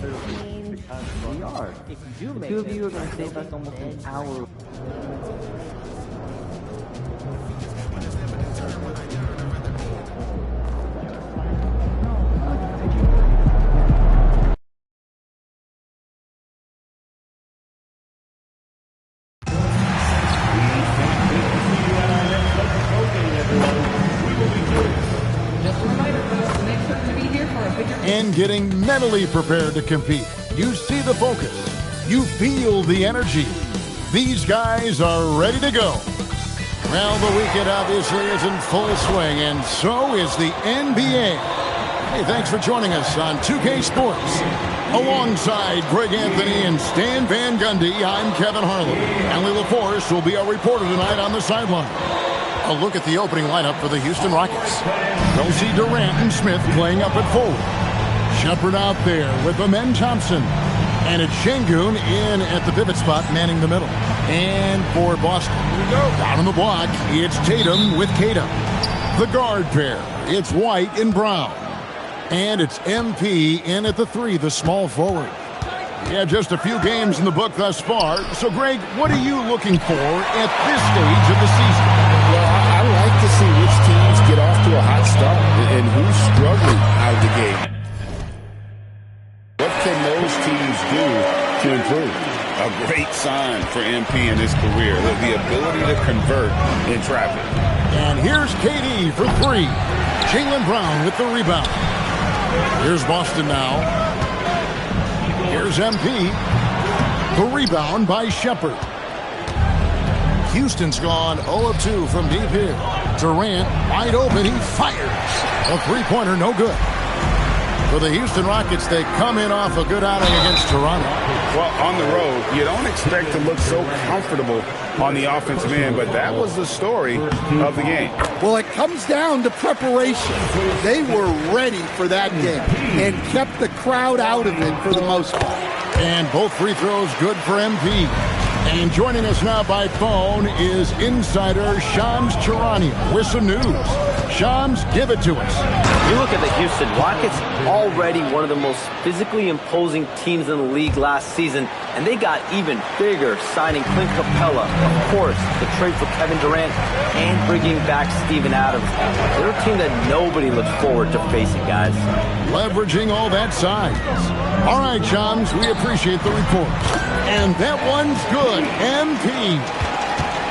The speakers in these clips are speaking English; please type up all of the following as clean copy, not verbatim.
We are. If you do, the two of you are going to save us almost an hour. And getting mentally prepared to compete. You see the focus. You feel the energy. These guys are ready to go. Well, the weekend obviously is in full swing, and so is the NBA. Hey, thanks for joining us on 2K Sports. Alongside Greg Anthony and Stan Van Gundy, I'm Kevin Harlan. Emily LaForce will be our reporter tonight on the sideline. A look at the opening lineup for the Houston Rockets. We'll see Durant and Smith playing up at forward. Shepard out there with Amen Thompson. And it's Şengün in at the pivot spot, manning the middle. And for Boston, down on the block, it's Tatum with Kata. The guard pair, it's White and Brown. And it's MP in at the 3, the small forward. Yeah, just a few games in the book thus far. So, Greg, what are you looking for at this stage of the season? Well, I like to see which teams get off to a hot start and who's struggling out of the gate. What can those teams do to improve? A great sign for MP in his career, the ability to convert in traffic. And here's KD for 3. Jaylen Brown with the rebound. Here's Boston now. Here's MP. The rebound by Shepard. Houston's gone 0 of 2 from deep here. Durant wide open. He fires. A three-pointer, no good. For the Houston Rockets, they come in off a good outing against Toronto. Well, on the road, you don't expect to look so comfortable on the offensive end, but that was the story of the game. Well, it comes down to preparation. They were ready for that game and kept the crowd out of it for the most part. And both free throws good for MP. And joining us now by phone is insider Shams Charania with some news. Shams, give it to us. You look at the Houston Rockets, already one of the most physically imposing teams in the league last season, and they got even bigger signing Clint Capella, of course, the trade for Kevin Durant, and bringing back Steven Adams. They're a team that nobody looks forward to facing, guys. Leveraging all that size. All right, Shams, we appreciate the report. And that one's good. MP.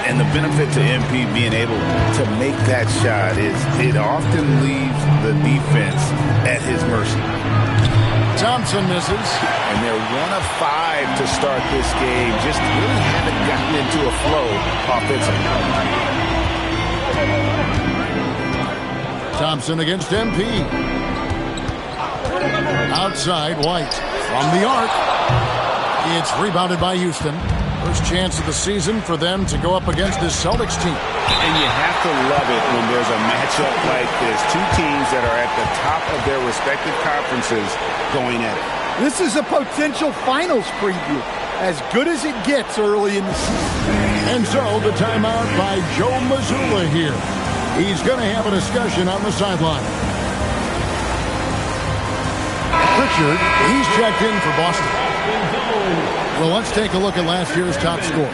And the benefit to MP being able to make that shot is it often leaves the defense at his mercy. Thompson misses. And they're 1 of 5 to start this game. Just really haven't gotten into a flow offensively. Thompson against MP. Outside, White. From the arc. It's rebounded by Houston. First chance of the season for them to go up against this Celtics team. And you have to love it when there's a matchup like this. Two teams that are at the top of their respective conferences going at it. This is a potential finals preview. As good as it gets early in the season. And so the timeout by Joe Mazzulla here. He's going to have a discussion on the sideline. Pritchard, he's checked in for Boston. Well, let's take a look at last year's top scorers.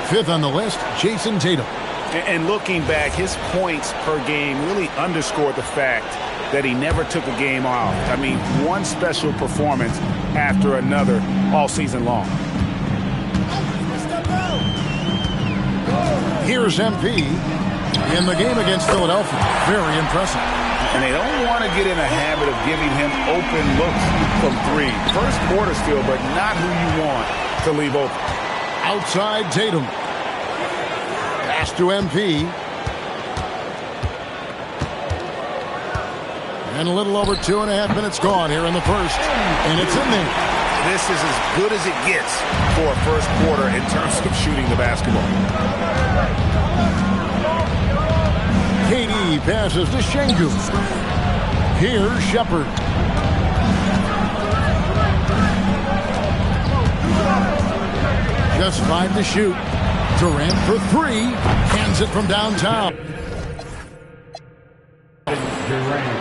5th on the list, Jason Tatum. And looking back, his points per game really underscored the fact that he never took a game off. I mean, one special performance after another all season long. Here's MP in the game against Philadelphia. Very impressive. And they don't want to get in a habit of giving him open looks from 3. First quarter still, but not who you want to leave open. Outside Tatum. Pass to MP. And a little over 2.5 minutes gone here in the first. And it's in there. This is as good as it gets for a first quarter in terms of shooting the basketball. KD passes to Şengün. Here's Shepard. Just 5 to shoot. Durant for 3. Hands it from downtown.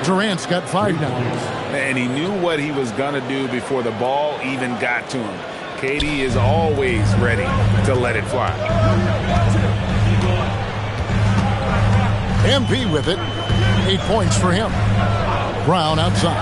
Durant's got 5 now. And he knew what he was going to do before the ball even got to him. KD is always ready to let it fly. MP with it. 8 points for him. Brown outside.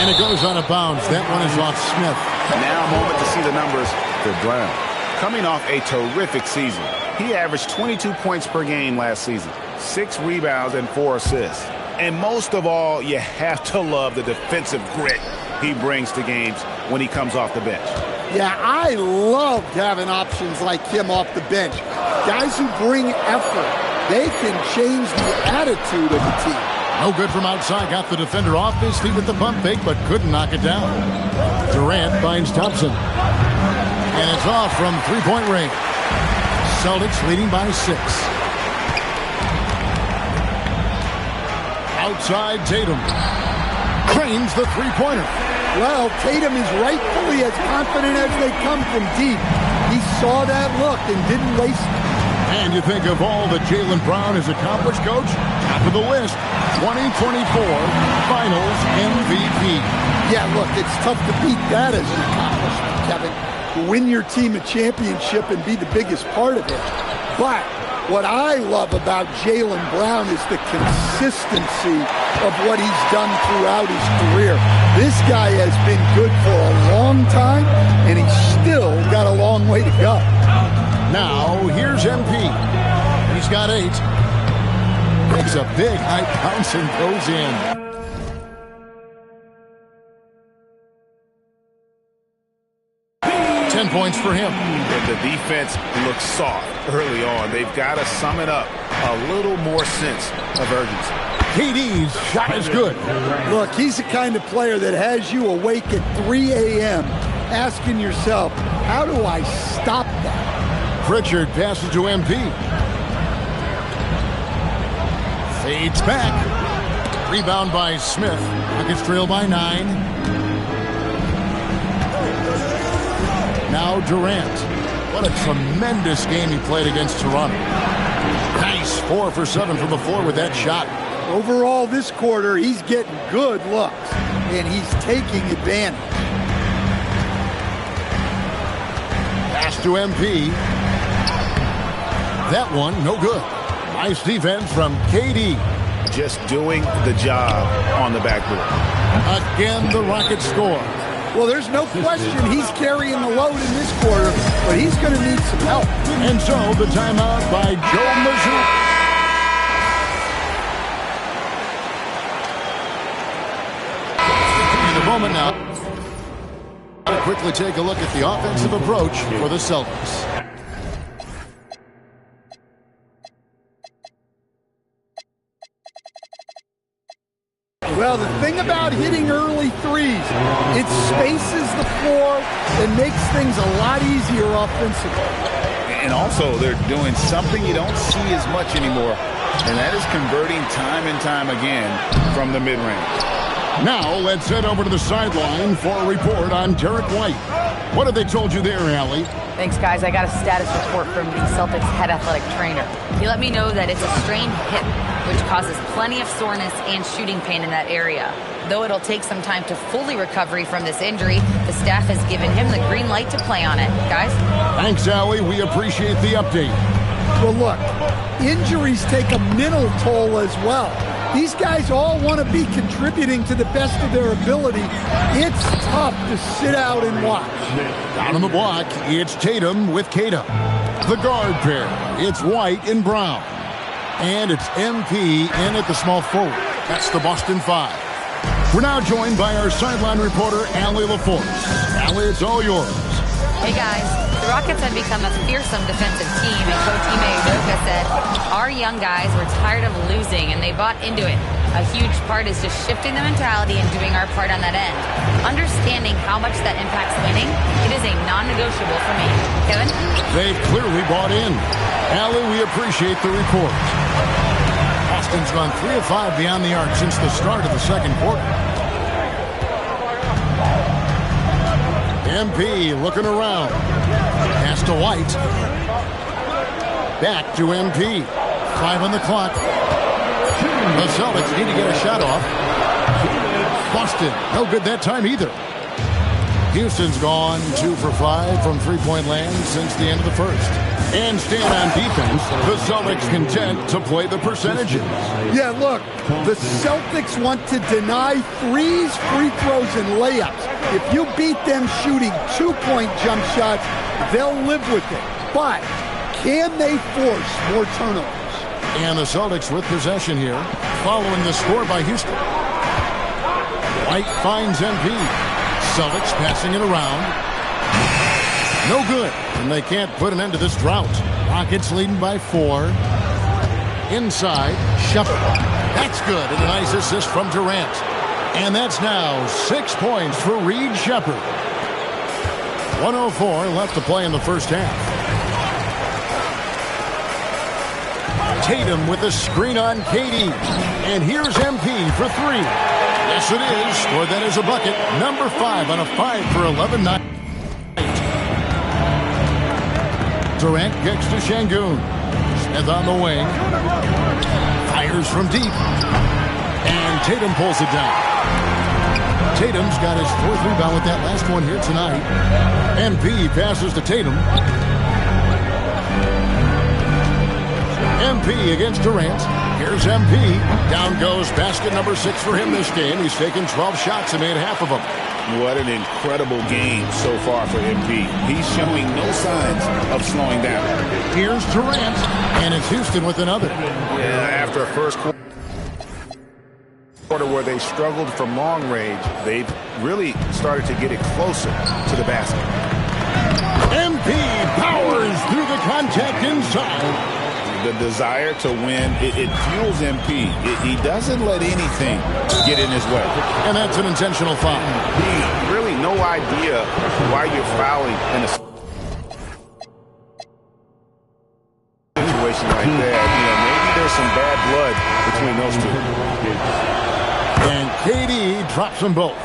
And it goes out of bounds. That one is off Smith. Now a moment to see the numbers for Brown. Coming off a terrific season, he averaged 22 points per game last season, 6 rebounds and 4 assists. And most of all, you have to love the defensive grit he brings to games when he comes off the bench. Yeah, I loved having options like him off the bench. Guys who bring effort. They can change the attitude of the team. No good from outside. Got the defender off his feet with the pump fake, but couldn't knock it down. Durant finds Thompson. And it's off from three-point range. Celtics leading by 6. Outside Tatum. Cranes the three-pointer. Well, Tatum is rightfully as confident as they come from deep. He saw that look and didn't waste it. And you think of all that Jaylen Brown has accomplished, Coach? Top of the list, 2024 Finals MVP. Yeah, look, it's tough to beat that as an accomplishment, Kevin. To win your team a championship and be the biggest part of it. But what I love about Jaylen Brown is the consistency of what he's done throughout his career. This guy has been good for a long time, and he's still got a long way to go. Now, here's MP. He's got 8. Takes a big high bounce and goes in. Points for him. The defense looks soft early on. They've got to sum it up. A little more sense of urgency. KD's shot is good. Look, he's the kind of player that has you awake at 3 a.m. asking yourself, how do I stop that? Pritchard passes to MP. Fades back. Rebound by Smith. Rockets trail by 9. Now Durant. What a tremendous game he played against Toronto. Nice 4 for 7 from the floor with that shot. Overall this quarter, he's getting good looks, and he's taking advantage. Pass to MP. That one, no good. Nice defense from KD. Just doing the job on the backboard. Again, the Rockets score. Well, there's no question he's carrying the load in this quarter, but he's going to need some help. And so the timeout by Joe Mazzulla. In a moment now, I'll quickly take a look at the offensive approach for the Celtics. Well, the thing about hitting early threes, it spaces the floor and makes things a lot easier offensively. And also, they're doing something you don't see as much anymore, and that is converting time and time again from the mid-range. Now, let's head over to the sideline for a report on Derek White. What have they told you there, Allie? Thanks, guys. I got a status report from the Celtics head athletic trainer. He let me know that it's a strained hip, which causes plenty of soreness and shooting pain in that area. Though it'll take some time to fully recover from this injury, the staff has given him the green light to play on it. Guys? Thanks, Allie. We appreciate the update. Well, look, injuries take a mental toll as well. These guys all want to be contributing to the best of their ability. It's tough to sit out and watch. Down on the block, it's Tatum with Kata. The guard pair, it's White and Brown. And it's MP in at the small forward. That's the Boston 5. We're now joined by our sideline reporter, Allie LaForce. Allie, it's all yours. Hey, guys. The Rockets have become a fearsome defensive team, and Coach Ime Udoka said, our young guys were tired of losing, and they bought into it. A huge part is just shifting the mentality and doing our part on that end. Understanding how much that impacts winning, it is a non-negotiable for me. Kevin? They've clearly bought in. Allie, we appreciate the report. Boston's gone 3 of 5 beyond the arc since the start of the second quarter. MP looking around. Pass to White. Back to MP. 5 on the clock. The Celtics need to get a shot off. Boston, no good that time either. Houston's gone 2 for 5 from three-point land since the end of the first. And staying on defense, the Celtics content to play the percentages. Yeah, look, the Celtics want to deny threes, free throws, and layups. If you beat them shooting 2-point jump shots, they'll live with it. But can they force more turnovers? And the Celtics with possession here, following the score by Houston. White finds MP. Celtics passing it around. No good, and they can't put an end to this drought. Rockets leading by 4. Inside, Shepard. That's good, and a nice assist from Durant. And that's now 6 points for Reed Shepard. 1:04 left to play in the first half. Tatum with a screen on KD. And here's MP for 3. Yes, it is. Scored that as a bucket. Number 5 on a 5 for 11 night. Durant kicks to Şengün. Smith on the wing. Fires from deep. And Tatum pulls it down. Tatum's got his 4th rebound with that last one here tonight. MP passes to Tatum. MP against Durant. Here's MP. Down goes basket number 6 for him this game. He's taken 12 shots and made half of them. What an incredible game so far for MP. He's showing no signs of slowing down. Here's Durant, and it's Houston with another. Yeah, after a first quarter where they struggled from long range, they've really started to get it closer to the basket. MP powers through the contact inside. The desire to win, it fuels MP. He doesn't let anything get in his way. And that's an intentional foul. Really no idea why you're fouling in a situation like that. You know, maybe there's some bad blood between those two. And KD drops them both.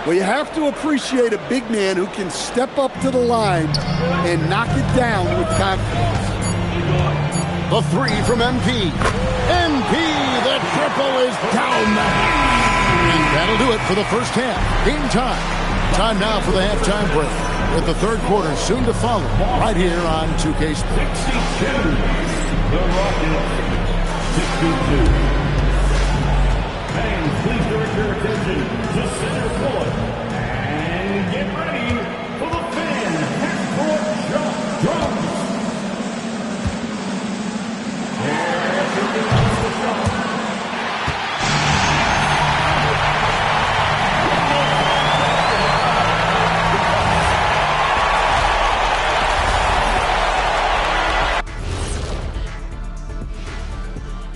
Well, you have to appreciate a big man who can step up to the line and knock it down with confidence. The 3 from MP. MP, the triple is down the half. And that'll do it for the first half. Game time. Time now for the halftime break, with the third quarter soon to follow, right here on 2K Sports. 62. The Rockets, 62. Fans, please direct your attention to center court. And get ready for the fan half-court shot drums.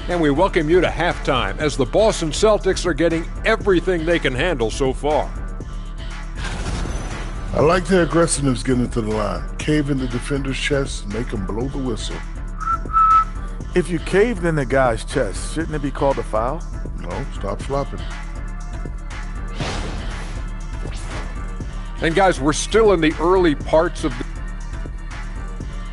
And we welcome you to halftime as the Boston Celtics are getting everything they can handle so far. I like their aggressiveness getting to the line. Cave in the defender's chest, make them blow the whistle. If you caved in the guy's chest, shouldn't it be called a foul? No, stop flopping. And guys, we're still in the early parts of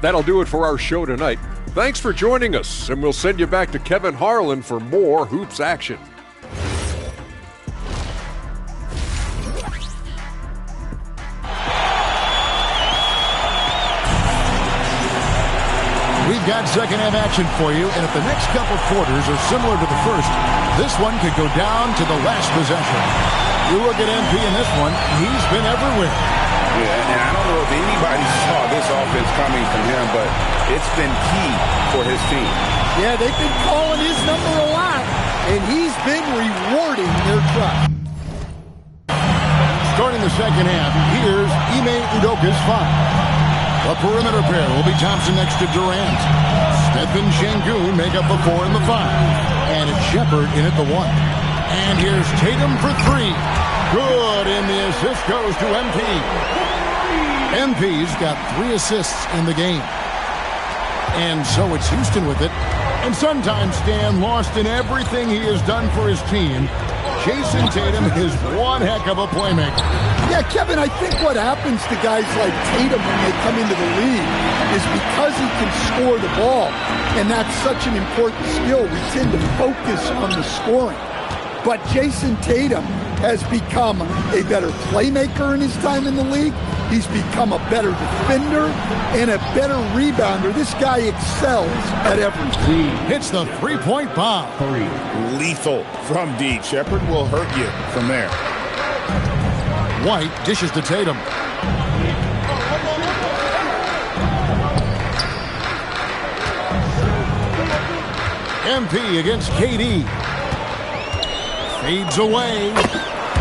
That'll do it for our show tonight. Thanks for joining us, and we'll send you back to Kevin Harlan for more hoops action. We've got second half action for you, and if the next couple quarters are similar to the first, this one could go down to the last possession. You look at MP in this one, he's been everywhere. Yeah, and I don't know if anybody saw this offense coming from him, but it's been key for his team. Yeah, they've been calling his number a lot, and he's been rewarding their trust. Starting the second half, here's Ime Udoka's foul. The perimeter pair will be Thompson next to Durant. Smith and Şengün make up the 4 and the 5. And it's Shepard in at the 1. And here's Tatum for 3. Good, and the assist goes to MP. MP's got 3 assists in the game. And so it's Houston with it. And sometimes Stan, lost in everything he has done for his team, Jason Tatum is one heck of a playmaker. Yeah, Kevin, I think what happens to guys like Tatum when they come into the league is because he can score the ball, and that's such an important skill, we tend to focus on the scoring. But Jason Tatum has become a better playmaker in his time in the league. He's become a better defender and a better rebounder. This guy excels at everything. Hits the three-point bomb. Lethal from deep. Shepard will hurt you from there. White dishes to Tatum. MP against KD. Fades away.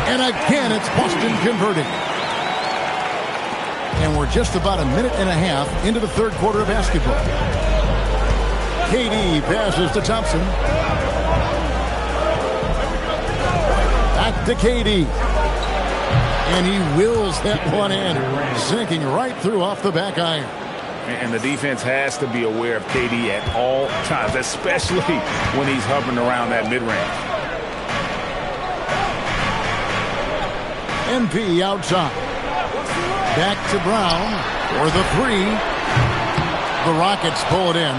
And again, it's Boston converting. And we're just about a minute and a half into the third quarter of basketball. KD passes to Thompson. Back to KD. And he wills that one in, sinking right through off the back iron. And the defense has to be aware of KD at all times, especially when he's hovering around that mid-range. MP outside. Back to Brown for the three. The Rockets pull it in.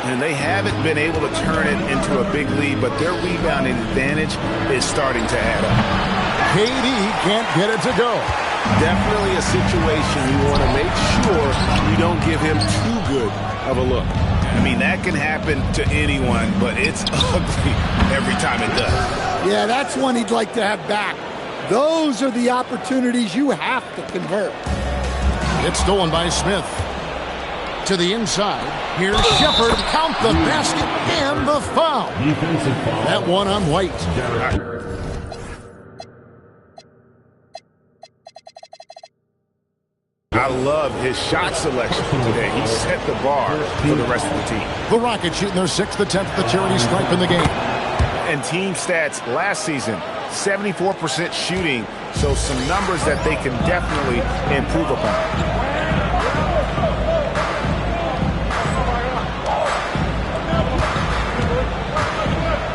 And they haven't been able to turn it into a big lead, but their rebounding advantage is starting to add up. KD can't get it to go. Definitely a situation you want to make sure you don't give him too good of a look. I mean, that can happen to anyone, but it's ugly every time it does. Yeah, that's one he'd like to have back. Those are the opportunities you have to convert. It's stolen by Smith. To the inside. Here's Shepard. Count the basket and the foul. That one on White. I love his shot selection today. He set the bar for the rest of the team. The Rockets shooting their 6th attempt at the charity stripe in the game. And team stats last season, 74% shooting, so some numbers that they can definitely improve upon.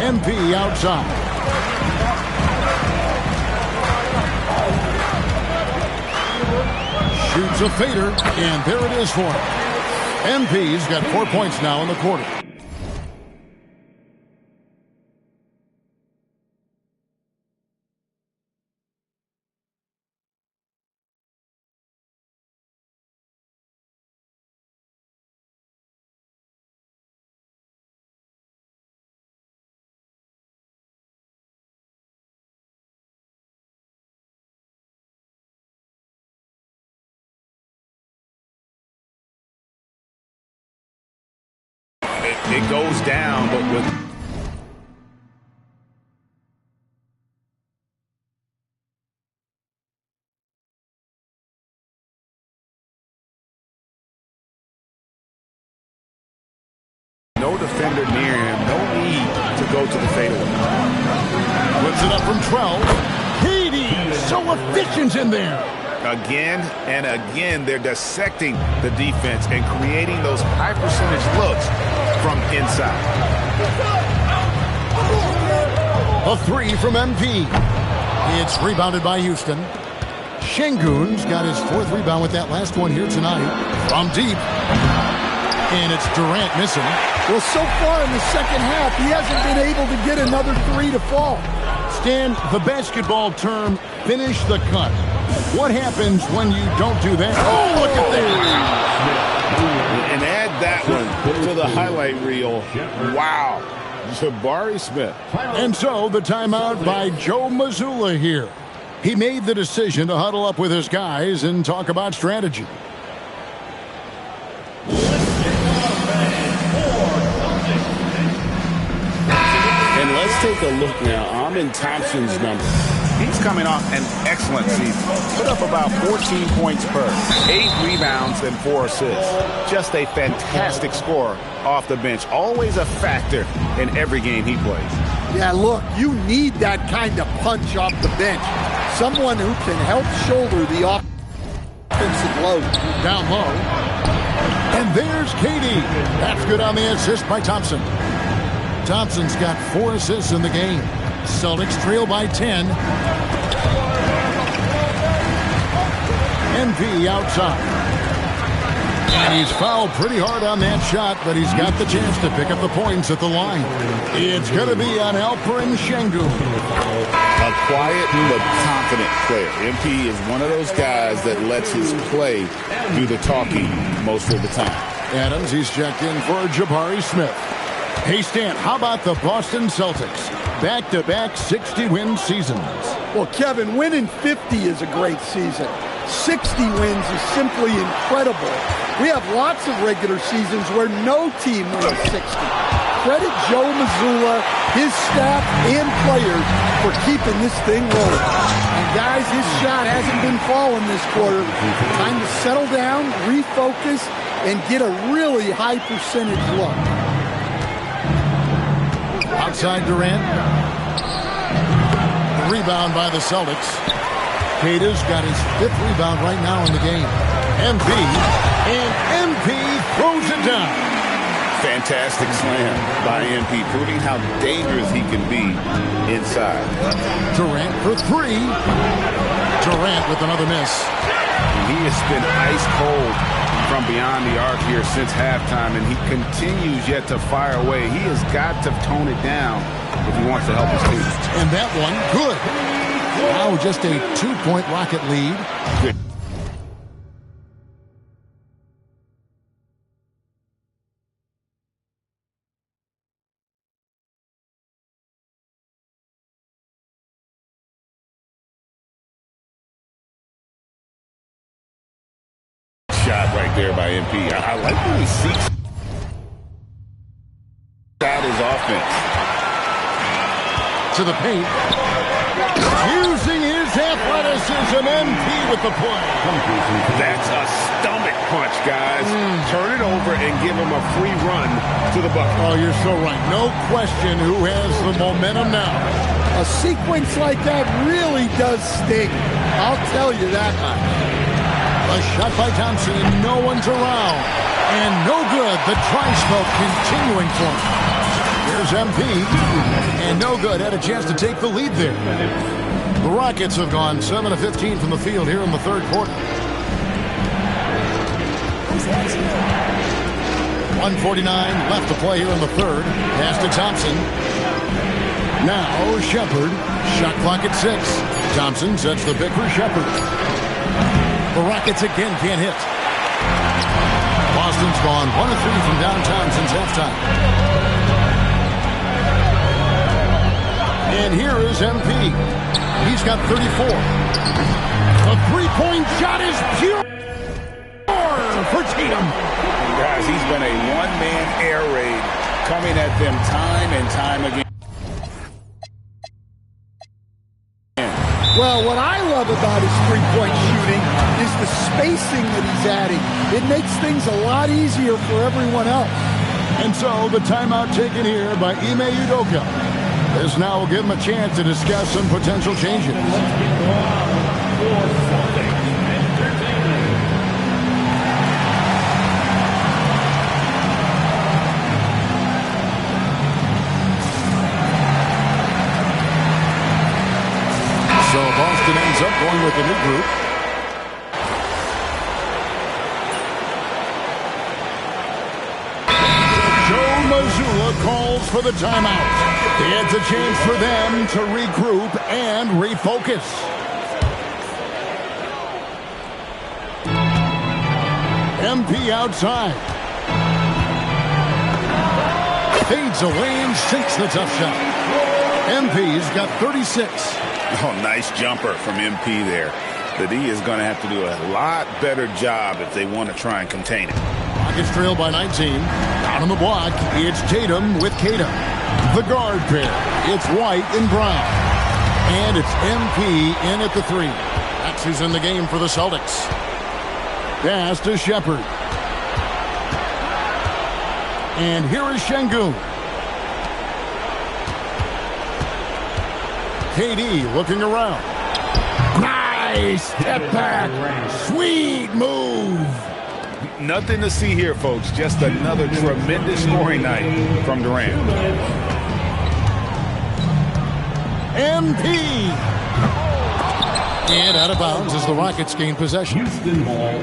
MP outside. Shoots a fader, and there it is for him. MP's got 4 points now in the quarter. It goes down, but with no defender near him, no need to go to the fadeaway. Puts it up from 12. KD, so efficient in there. Again and again, they're dissecting the defense and creating those high percentage looks from inside. A three from MP. It's rebounded by Houston. Şengün's got his 4th rebound with that last one here tonight. From deep. And it's Durant missing. Well, so far in the second half, he hasn't been able to get another three to fall. Stan, the basketball term, finish the cut. What happens when you don't do that? Oh, look at that. And add that one to the highlight reel. Wow. Jabari Smith. And so the timeout by Joe Mazzulla here. He made the decision to huddle up with his guys and talk about strategy. And let's take a look now. Amen Thompson's number. He's coming off an excellent season. Put up about 14 points per, 8 rebounds, and 4 assists. Just a fantastic scorer off the bench. Always a factor in every game he plays. Yeah, look, you need that kind of punch off the bench. Someone who can help shoulder the offensive load. Down low. And there's KD. That's good on the assist by Thompson. Thompson's got 4 assists in the game. Celtics trail by 10. MP outside. And he's fouled pretty hard on that shot, but he's got the chance to pick up the points at the line. It's going to be on Alperen Sengun. A quiet but confident player. MP is one of those guys that lets his play do the talking most of the time. Adams, he's checked in for Jabari Smith. Hey, Stan, how about the Boston Celtics? Back-to-back 60-win seasons. Well, Kevin, winning 50 is a great season. 60 wins is simply incredible. We have lots of regular seasons where no team wins 60. Credit Joe Mazzulla, his staff, and players for keeping this thing rolling. And guys, his shot hasn't been falling this quarter. Time to settle down, refocus, and get a really high percentage look. Outside Durant. Rebound by the Celtics. Kata's got his 5th rebound right now in the game. MP, and MP throws it down. Fantastic slam by MP, proving how dangerous he can be inside. Durant for 3. Durant with another miss. He has been ice cold from beyond the arc here since halftime, and he continues yet to fire away. He has got to tone it down if he wants to help his team. And that one, good. Now just a 2-point Rocket lead. Good. Shot right there by MP. I like when he seeks out his offense. To the paint. Using his athleticism, MP with the play. That's a stomach punch, guys. Turn it over and give him a free run to the bucket. Oh, you're so right. No question who has the momentum now. A sequence like that really does sting. I'll tell you that much. A shot by Thompson, and no one's around. And no good. The tri-smoke continuing for him. Here's MP. And no good. Had a chance to take the lead there. The Rockets have gone 7 of 15 from the field here in the third quarter. 1:49 left to play here in the third. Pass to Thompson. Now Shepard. Shot clock at 6. Thompson sets the pick for Shepard. The Rockets again can't hit. Boston's gone 1 of 3 from downtown since halftime. And here is MP. He's got 34. A three-point shot is pure for Tatum. Guys, he's been a one-man air raid coming at them time and time again. Well, what I love about his three-point shooting is the spacing that he's adding. It makes things a lot easier for everyone else. And so the timeout taken here by Ime Udoka. This now will give him a chance to discuss some potential changes. So Boston ends up going with the new group. Joe Mazzulla calls for the timeout. It's a chance for them to regroup and refocus. MP outside. Fades away and sinks the tough shot. MP's got 36. Oh, nice jumper from MP there. The D is going to have to do a lot better job if they want to try and contain it. Rockets trail by 19. Down on the block, it's Tatum with Kata. The guard pair, it's White and Brown. And it's MP in at the 3. That's who's in the game for the Celtics. Pass to Shepard. And here is Sengun. KD looking around. Nice step back. Sweet move. Nothing to see here, folks. Just another tremendous scoring night from Durant. MP. And out of bounds as the Rockets gain possession. Houston ball.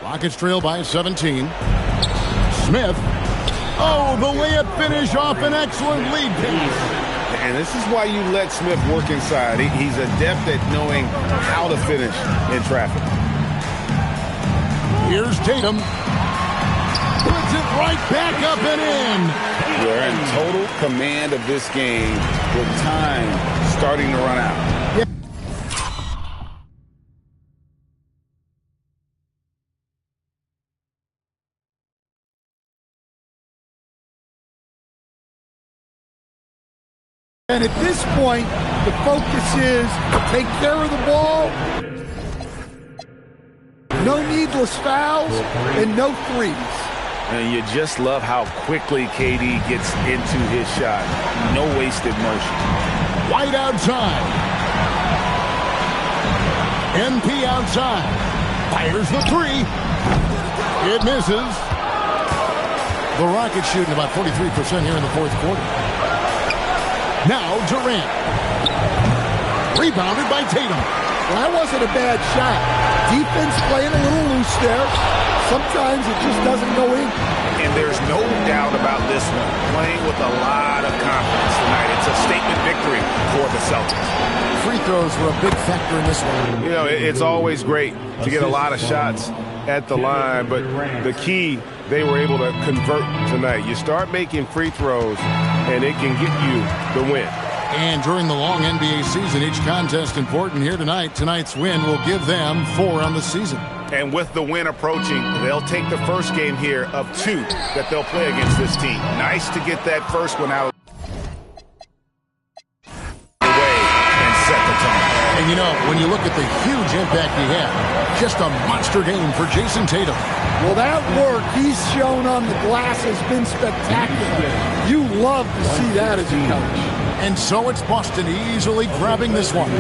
Rockets trail by 17. Smith. Oh, the layup finish off an excellent lead pass. And this is why you let Smith work inside. He's adept at knowing how to finish in traffic. Here's Tatum. Puts it right back up and in. They're in total command of this game with time starting to run out. And at this point, the focus is take care of the ball, no needless fouls, and no threes. And you just love how quickly KD gets into his shot. No wasted motion. White outside. NP outside. Fires the three. It misses. The Rockets shooting about 43% here in the fourth quarter. Now Durant. Rebounded by Tatum. Well, that wasn't a bad shot. Defense playing a little loose there. Sometimes it just doesn't go in. And there's no doubt about this one. Playing with a lot of confidence tonight. It's a statement victory for the Celtics. Free throws were a big factor in this one. You know, it's always great to get a lot of shots at the line, but the key, they were able to convert tonight. You start making free throws, and it can get you the win. And during the long NBA season, each contest important here tonight. Tonight's win will give them 4 on the season. And with the win approaching, they'll take the first game here of 2 that they'll play against this team. Nice to get that first one out of the way and set the tone. And you know, when you look at the huge impact he had, just a monster game for Jason Tatum. Well, that work he's shown on the glass has been spectacular. You love to see that as a coach. And so it's Boston easily grabbing this one.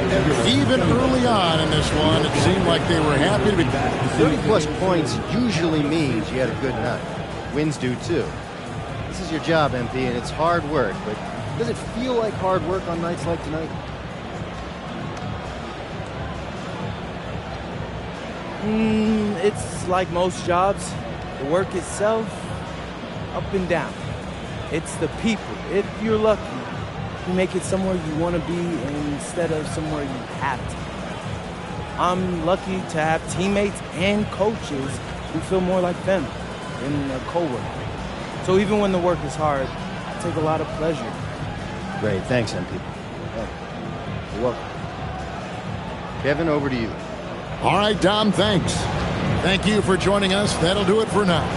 Even early on in this one, it seemed like they were happy to be back. 30-plus points usually means you had a good night. Wins do, too. This is your job, MP, and it's hard work, but does it feel like hard work on nights like tonight? It's like most jobs. The work itself, up and down. It's the people. If you're lucky, you make it somewhere you want to be instead of somewhere you have to. I'm lucky to have teammates and coaches who feel more like them than a co-worker. So even when the work is hard, I take a lot of pleasure. Great. Thanks, MP. You're welcome. Kevin, over to you. All right, Dom, thanks. Thank you for joining us. That'll do it for now.